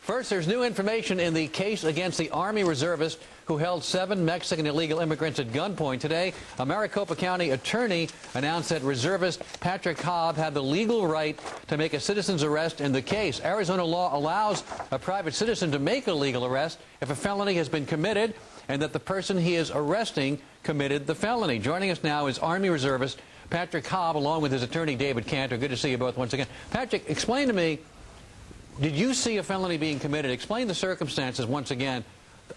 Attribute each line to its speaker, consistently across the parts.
Speaker 1: First, there's new information in the case against the Army reservist who held 7 Mexican illegal immigrants at gunpoint. Today, a Maricopa County attorney announced that reservist Patrick Cobb had the legal right to make a citizen's arrest in the case. Arizona law allows a private citizen to make a legal arrest if a felony has been committed and that the person he is arresting committed the felony. Joining us now is Army reservist Patrick Cobb, along with his attorney David Cantor. Good to see you both once again. Patrick, explain to me, did you see a felony being committed? Explain the circumstances once again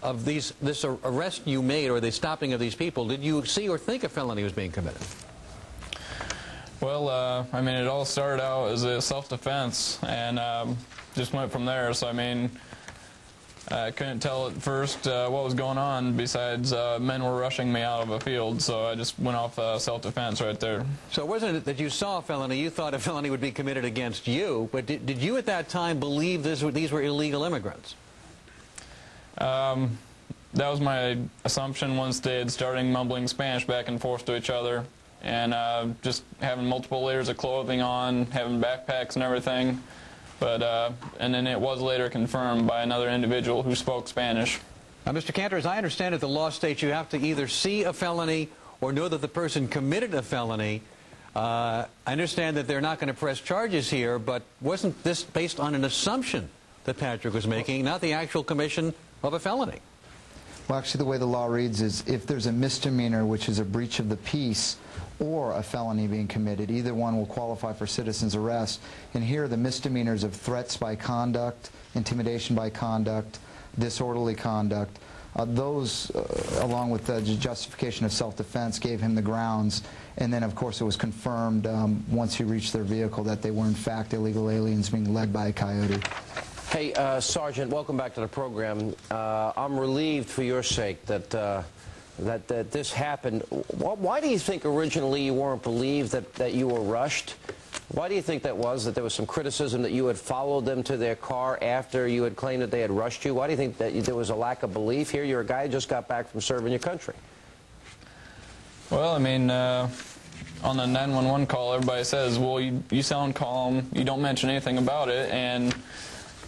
Speaker 1: of this arrest you made or the stopping of these people. Did you see or think a felony was being committed?
Speaker 2: Well, I mean, it all started out as a self-defense and just went from there. So, I mean, I couldn't tell at first what was going on besides men were rushing me out of a field, so I just went off self-defense right there. So
Speaker 1: it wasn't that you saw a felony, you thought a felony would be committed against you, but did you at that time believe these were illegal immigrants?
Speaker 2: That was my assumption once they had started mumbling Spanish back and forth to each other, and just having multiple layers of clothing on, having backpacks and everything. But, and then it was later confirmed by another individual who spoke Spanish.
Speaker 1: Now, Mr. Cantor, as I understand it, the law states you have to either see a felony or know that the person committed a felony. I understand that they're not going to press charges here, but wasn't this based on an assumption that Patrick was making, not the actual commission of a felony?
Speaker 3: Well, actually, the way the law reads is if there's a misdemeanor, which is a breach of the peace, or a felony being committed, either one will qualify for citizen's arrest. And here are the misdemeanors of threats by conduct, intimidation by conduct, disorderly conduct. Those, along with the justification of self-defense, gave him the grounds. And then, of course, it was confirmed once he reached their vehicle that they were, in fact, illegal aliens being led by a coyote.
Speaker 4: Hey, Sergeant, welcome back to the program. I'm relieved for your sake that that this happened. Why do you think originally you weren't believed that you were rushed? Why do you think that was, that there was some criticism that you had followed them to their car after you had claimed that they had rushed you? Why do you think that there was a lack of belief here? You're a guy who just got back from serving your country.
Speaker 2: Well, I mean, on the 911 call, everybody says, well, you sound calm, you don't mention anything about it, and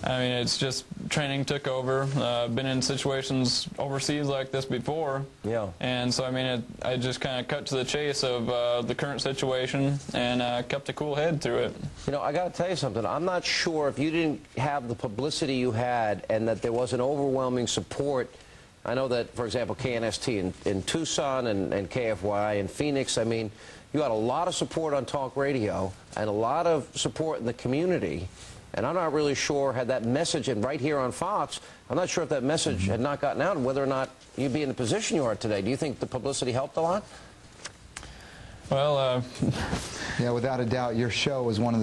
Speaker 2: I mean, it's just training took over. Been in situations overseas like this before. Yeah. And so, I mean, I just kind of cut to the chase of the current situation and kept a cool head through it.
Speaker 4: You know, I got to tell you something. I'm not sure if you didn't have the publicity you had and that there was an overwhelming support. I know that, for example, KNST in Tucson and KFY in Phoenix, I mean, you had a lot of support on talk radio and a lot of support in the community. And I'm not really sure had that message, and right here on Fox, I'm not sure if that message had not gotten out and whether or not you'd be in the position you are today. Do you think the publicity helped a lot?
Speaker 2: Well,
Speaker 3: yeah, without a doubt, your show was one of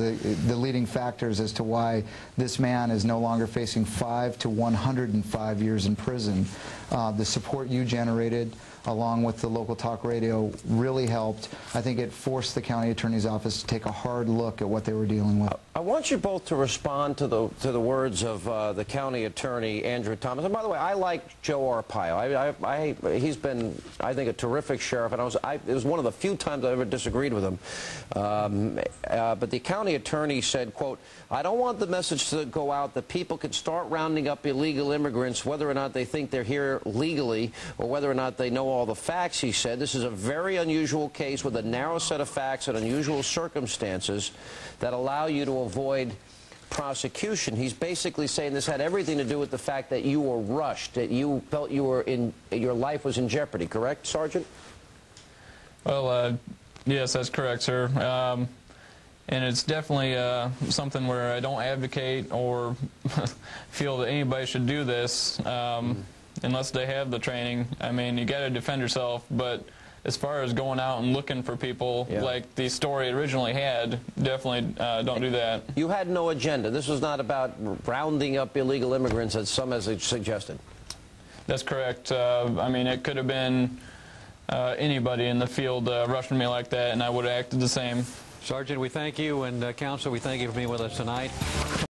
Speaker 3: the leading factors as to why this man is no longer facing 5 to 105 years in prison. The support you generated, along with the local talk radio, really helped. I think it forced the county attorney's office to take a hard look at what they were dealing with.
Speaker 4: I want you both to respond to the words of the county attorney, Andrew Thomas. And by the way, I like Joe Arpaio. He's been, I think, a terrific sheriff, and it was one of the few times I ever disagreed with him. But the county attorney said, quote, "I don't want the message to go out that people can start rounding up illegal immigrants whether or not they think they're here legally or whether or not they know all the facts," he said. "This is a very unusual case with a narrow set of facts and unusual circumstances that allow you to avoid prosecution." He's basically saying this had everything to do with the fact that you were rushed, that you felt your life was in jeopardy, correct, Sergeant?
Speaker 2: Well, yes, that's correct, sir. And it's definitely something where I don't advocate or feel that anybody should do this unless they have the training. I mean, you got to defend yourself, but as far as going out and looking for people like the story originally had, definitely don't do that. You
Speaker 4: had no agenda. This was not about rounding up illegal immigrants, as some has suggested.
Speaker 2: That's correct. I mean, it could have been anybody in the field rushing me like that, and I would have acted the same.
Speaker 1: Sergeant, we thank you, and Counsel, we thank you for being with us tonight.